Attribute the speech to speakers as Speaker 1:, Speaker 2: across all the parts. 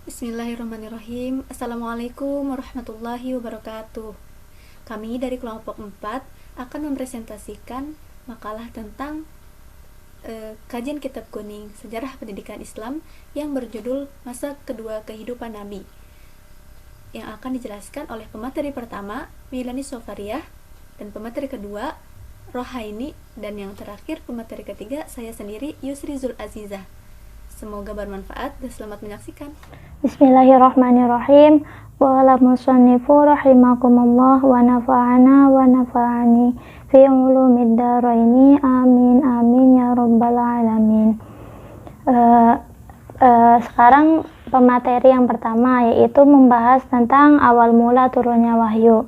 Speaker 1: Bismillahirrahmanirrahim. Assalamualaikum warahmatullahi wabarakatuh. Kami dari kelompok 4 akan mempresentasikan makalah tentang kajian Kitab Kuning Sejarah Pendidikan Islam yang berjudul Masa Kedua Kehidupan Nabi, yang akan dijelaskan oleh pemateri pertama Milani Sofariah, dan pemateri kedua Rohaini, dan yang terakhir pemateri ketiga saya sendiri Yusri Zul Azizah. Semoga bermanfaat dan selamat menyaksikan.
Speaker 2: Bismillahirrahmanirrahim. Qala musannifu rahimakumullah wa nafa'ana wa nafa'ani fi ulumid daraini amin amin ya rabbal alamin. Sekarang pemateri yang pertama yaitu membahas tentang awal mula turunnya wahyu.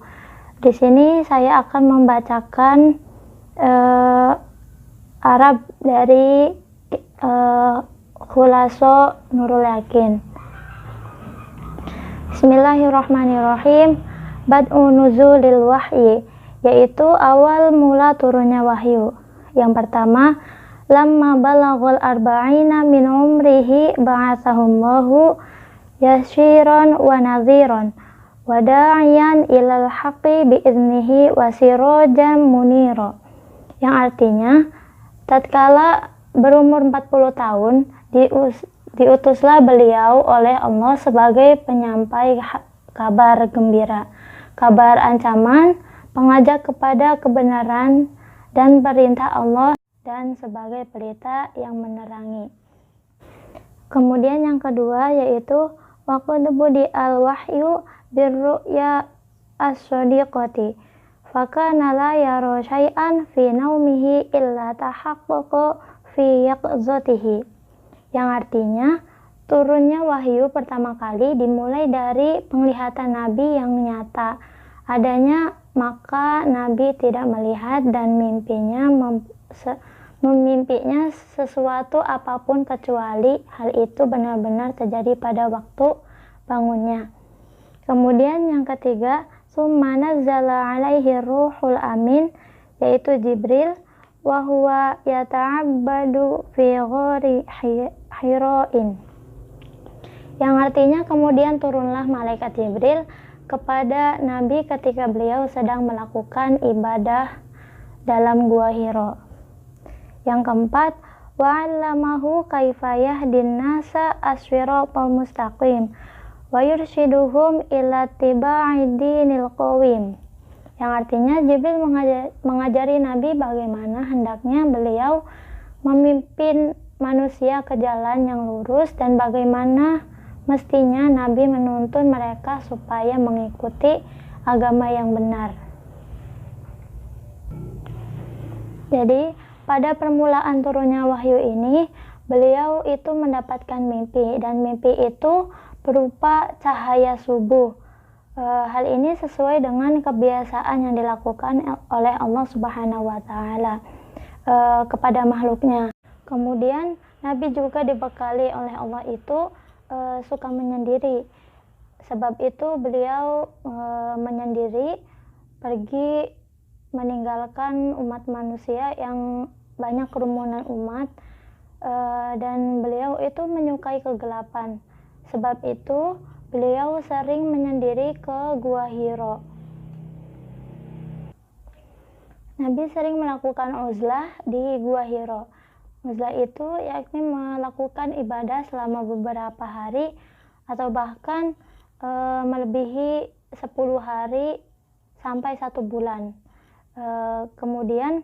Speaker 2: Di sini saya akan membacakan Arab dari Khulaso Nurul Yakin. Bismillahirrahmanirrahim. Bad'u nuzulil wahyi, yaitu awal mula turunnya wahyu. Yang pertama, lamma balaghal arba'ina min umrihi ba'athahullahu yashiran wa nadhiran wa da'iyan ilal haqqi biiznihi wa sirajan munira. Yang artinya, tatkala berumur 40 tahun diutuslah beliau oleh Allah sebagai penyampai kabar gembira, kabar ancaman, pengajak kepada kebenaran dan perintah Allah, dan sebagai pelita yang menerangi. Kemudian yang kedua yaitu waqad budi al-wahyu birru'ya as-sadiqati fakana la yara syai'an fi naumihi illa tahaqqaqa fi yaqzatihi. Yang artinya, turunnya wahyu pertama kali dimulai dari penglihatan Nabi yang nyata adanya, maka Nabi tidak melihat dan memimpinya sesuatu apapun kecuali hal itu benar-benar terjadi pada waktu bangunnya. Kemudian yang ketiga, summa nazzala alaihi ruhul amin, yaitu Jibril, wa huwa yata'abbadu fi ghori Hira'in. Yang artinya kemudian turunlah malaikat Jibril kepada Nabi ketika beliau sedang melakukan ibadah dalam gua Hira. Yang keempat, wa'allamahu kaifa yahdin nasa as-siratal mustaqim wa yurshiduhum ila tiba'i dinil qawim. Yang artinya Jibril mengajari Nabi bagaimana hendaknya beliau memimpin manusia ke jalan yang lurus dan bagaimana mestinya Nabi menuntun mereka supaya mengikuti agama yang benar. Jadi pada permulaan turunnya wahyu ini, beliau itu mendapatkan mimpi, dan mimpi itu berupa cahaya subuh. Hal ini sesuai dengan kebiasaan yang dilakukan oleh Allah Subhanahu wa Ta'ala kepada makhluknya. Kemudian Nabi juga dibekali oleh Allah itu suka menyendiri. Sebab itu beliau menyendiri, pergi meninggalkan umat manusia yang banyak kerumunan umat, dan beliau itu menyukai kegelapan. Sebab itu beliau sering menyendiri ke Gua Hira. Nabi sering melakukan uzlah di Gua Hira. Uzlah itu yakni melakukan ibadah selama beberapa hari atau bahkan melebihi 10 hari sampai 1 bulan. Kemudian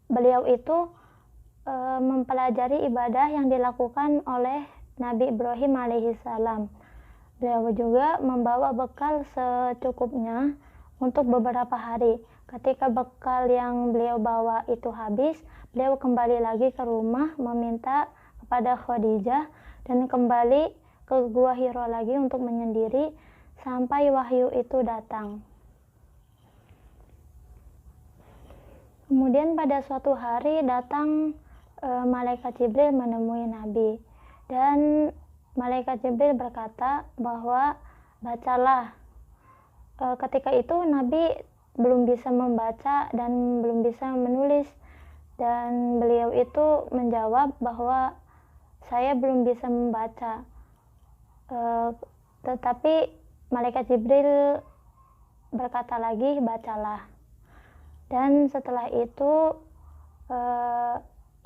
Speaker 2: beliau itu mempelajari ibadah yang dilakukan oleh Nabi Ibrahim alaihissalam. Beliau juga membawa bekal secukupnya untuk beberapa hari. Ketika bekal yang beliau bawa itu habis, beliau kembali lagi ke rumah meminta kepada Khadijah dan kembali ke Gua Hira lagi untuk menyendiri sampai wahyu itu datang. Kemudian pada suatu hari datang malaikat Jibril menemui Nabi, dan malaikat Jibril berkata bahwa bacalah. Ketika itu Nabi belum bisa membaca dan belum bisa menulis, dan beliau itu menjawab bahwa saya belum bisa membaca. Tetapi malaikat Jibril berkata lagi, bacalah. Dan setelah itu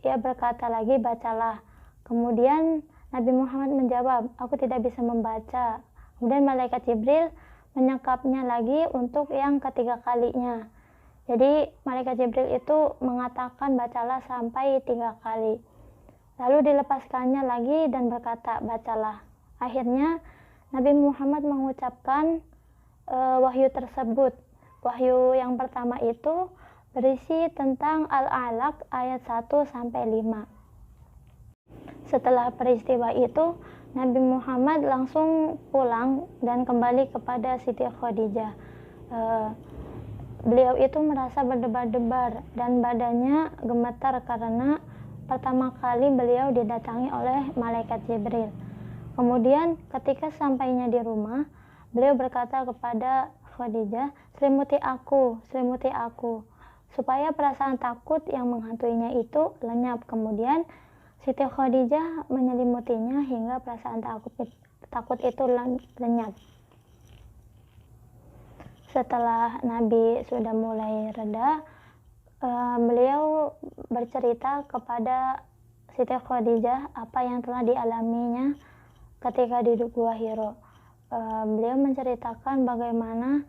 Speaker 2: ia berkata lagi, bacalah. Kemudian Nabi Muhammad menjawab, aku tidak bisa membaca. Kemudian malaikat Jibril menyekapnya lagi untuk yang ketiga kalinya. Jadi malaikat Jibril itu mengatakan bacalah sampai 3 kali. Lalu dilepaskannya lagi dan berkata bacalah. Akhirnya Nabi Muhammad mengucapkan wahyu tersebut. Wahyu yang pertama itu berisi tentang Al-Alaq ayat 1-5. Setelah peristiwa itu, Nabi Muhammad langsung pulang dan kembali kepada Siti Khadijah. Beliau itu merasa berdebar-debar dan badannya gemetar karena pertama kali beliau didatangi oleh malaikat Jibril. Kemudian ketika sampainya di rumah, beliau berkata kepada Khadijah, selimuti aku, supaya perasaan takut yang menghantuinya itu lenyap. Kemudian Siti Khadijah menyelimutinya hingga perasaan takut itu lenyap. Setelah Nabi sudah mulai reda, beliau bercerita kepada Siti Khadijah apa yang telah dialaminya ketika di Gua Hiro. Beliau menceritakan bagaimana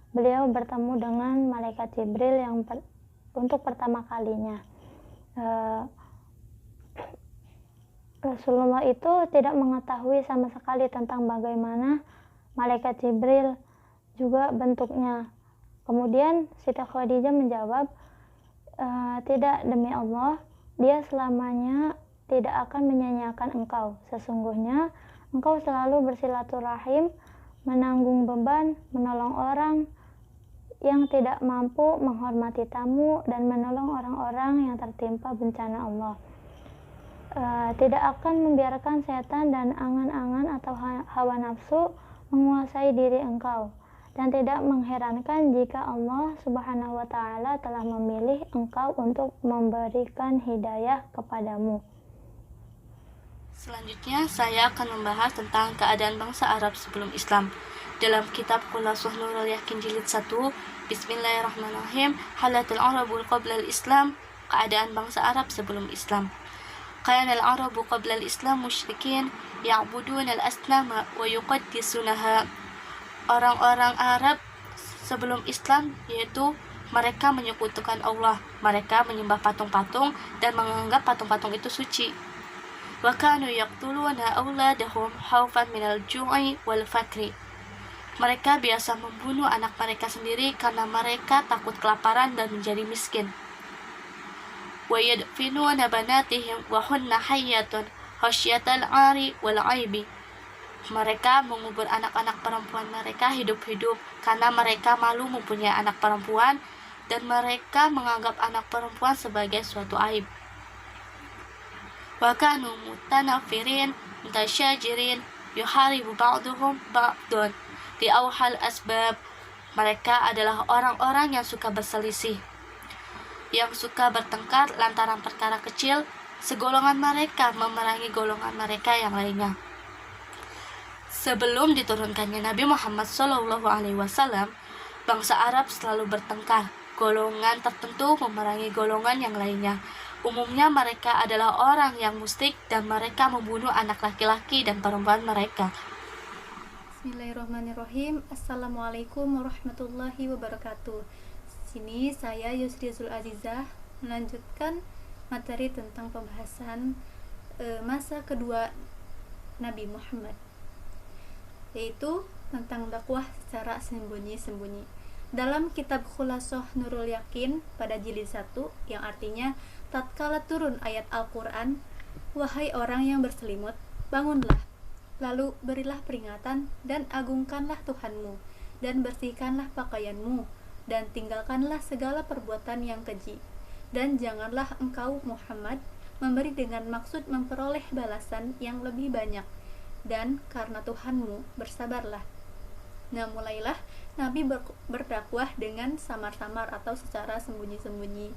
Speaker 2: beliau bertemu dengan malaikat Jibril yang untuk pertama kalinya. Rasulullah itu tidak mengetahui sama sekali tentang bagaimana malaikat Jibril juga bentuknya. Kemudian Siti Khadijah menjawab, tidak, demi Allah, dia selamanya tidak akan menyanyiakan engkau. Sesungguhnya engkau selalu bersilaturahim, menanggung beban, menolong orang yang tidak mampu, menghormati tamu, dan menolong orang-orang yang tertimpa bencana Allah. Tidak akan membiarkan setan dan angan-angan atau hawa nafsu menguasai diri engkau. Dan tidak mengherankan jika Allah Subhanahu wa Ta'ala telah memilih engkau untuk memberikan hidayah kepadamu.
Speaker 3: Selanjutnya, saya akan membahas tentang keadaan bangsa Arab sebelum Islam. Dalam kitab Khulasath Nurul Yakin jilid 1, Bismillahirrahmanirrahim, Halatul Arabul qabla al-Islam, keadaan bangsa Arab sebelum Islam. Kana al-Arabu qabla al-Islam musyrikin ya'buduna al-asnama wa yuqaddisunaha. Orang-orang Arab sebelum Islam, yaitu mereka menyekutukan Allah, mereka menyembah patung-patung dan menganggap patung-patung itu suci. Wa kanu yaqtuluna auladahum khaufan minal ju'i wal fakri. Mereka biasa membunuh anak mereka sendiri karena mereka takut kelaparan dan menjadi miskin. Wa yadfinuna banatihim wa hunna hayyatun khasyatal 'ari wal 'aibi. Mereka mengubur anak-anak perempuan mereka hidup-hidup karena mereka malu mempunyai anak perempuan dan mereka menganggap anak perempuan sebagai suatu aib. Wa kanu mutanafirin mutasyajirin yuharibu ba'duhum ba'dun li awhal asbab. Mereka adalah orang-orang yang suka berselisih, yang suka bertengkar lantaran perkara kecil. Segolongan mereka memerangi golongan mereka yang lainnya. Sebelum diturunkannya Nabi Muhammad SAW, bangsa Arab selalu bertengkar. Golongan tertentu memerangi golongan yang lainnya. Umumnya mereka adalah orang yang musyrik dan mereka membunuh anak laki-laki dan perempuan mereka.
Speaker 1: Bismillahirrahmanirrahim. Assalamualaikum warahmatullahi wabarakatuh. Sini saya Yusri Zul Azizah melanjutkan materi tentang pembahasan masa kedua Nabi Muhammad, yaitu tentang dakwah secara sembunyi-sembunyi. Dalam kitab Khulasath Nurul Yakin pada jilid 1, yang artinya tatkala turun ayat Al-Quran, wahai orang yang berselimut, bangunlah, lalu berilah peringatan dan agungkanlah Tuhanmu, dan bersihkanlah pakaianmu, dan tinggalkanlah segala perbuatan yang keji. Dan janganlah engkau Muhammad memberi dengan maksud memperoleh balasan yang lebih banyak, dan karena Tuhanmu bersabarlah. Nah, mulailah Nabi berdakwah dengan samar-samar atau secara sembunyi-sembunyi.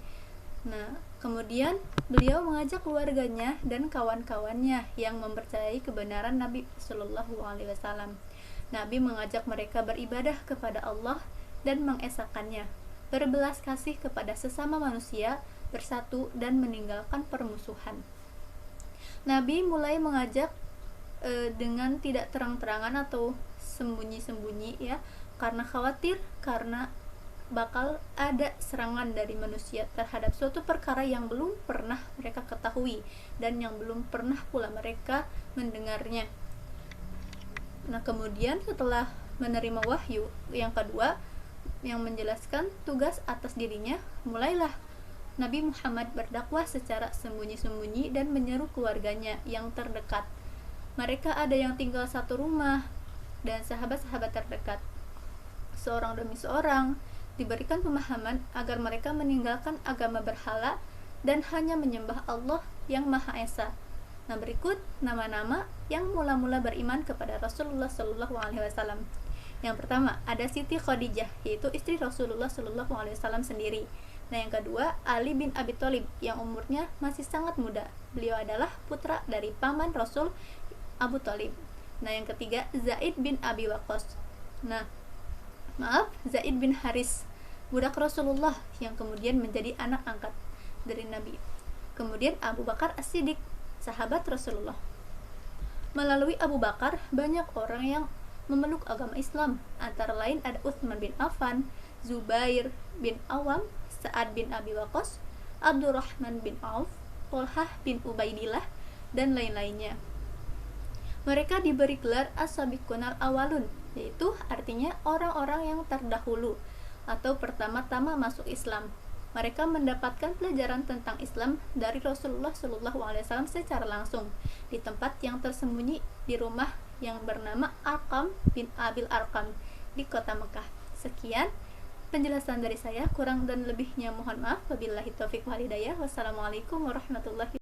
Speaker 1: Nah, kemudian beliau mengajak keluarganya dan kawan-kawannya yang mempercayai kebenaran Nabi Shallallahu Alaihi Wasallam. Nabi mengajak mereka beribadah kepada Allah dan mengesahkannya, berbelas kasih kepada sesama manusia, bersatu dan meninggalkan permusuhan. Nabi mulai mengajak dengan tidak terang-terangan atau sembunyi-sembunyi ya, karena khawatir karena bakal ada serangan dari manusia terhadap suatu perkara yang belum pernah mereka ketahui dan yang belum pernah pula mereka mendengarnya. Nah, kemudian setelah menerima wahyu yang kedua yang menjelaskan tugas atas dirinya, mulailah Nabi Muhammad berdakwah secara sembunyi-sembunyi dan menyeru keluarganya yang terdekat. Mereka ada yang tinggal satu rumah dan sahabat-sahabat terdekat, seorang demi seorang, diberikan pemahaman agar mereka meninggalkan agama berhala dan hanya menyembah Allah yang Maha Esa. Nah, berikut nama-nama yang mula-mula beriman kepada Rasulullah Shallallahu Alaihi Wasallam. Yang pertama ada Siti Khadijah, yaitu istri Rasulullah Shallallahu Alaihi Wasallam sendiri. Nah, yang kedua Ali bin Abi Thalib yang umurnya masih sangat muda. Beliau adalah putra dari paman Rasul, Abu Thalib. Nah, yang ketiga Zaid bin Abi Waqqas. Zaid bin Haris, budak Rasulullah yang kemudian menjadi anak angkat dari Nabi. Kemudian Abu Bakar As-Siddiq, sahabat Rasulullah. Melalui Abu Bakar, banyak orang yang memeluk agama Islam. Antara lain ada Utsman bin Affan, Zubair bin Awam, Sa'ad bin Abi Waqqas, Abdurrahman bin Auf, Thalhah bin Ubaidillah, dan lain-lainnya. Mereka diberi gelar as-sabiqunal awalun, yaitu artinya orang-orang yang terdahulu atau pertama-tama masuk Islam. Mereka mendapatkan pelajaran tentang Islam dari Rasulullah Shallallahu Alaihi Wasallam secara langsung di tempat yang tersembunyi di rumah yang bernama Arqam bin Abil Arqam di kota Mekah. Sekian penjelasan dari saya, kurang dan lebihnya mohon maaf. Wabillahi taufiq wal hidayah. Wassalamualaikum warahmatullahi wabarakatuh.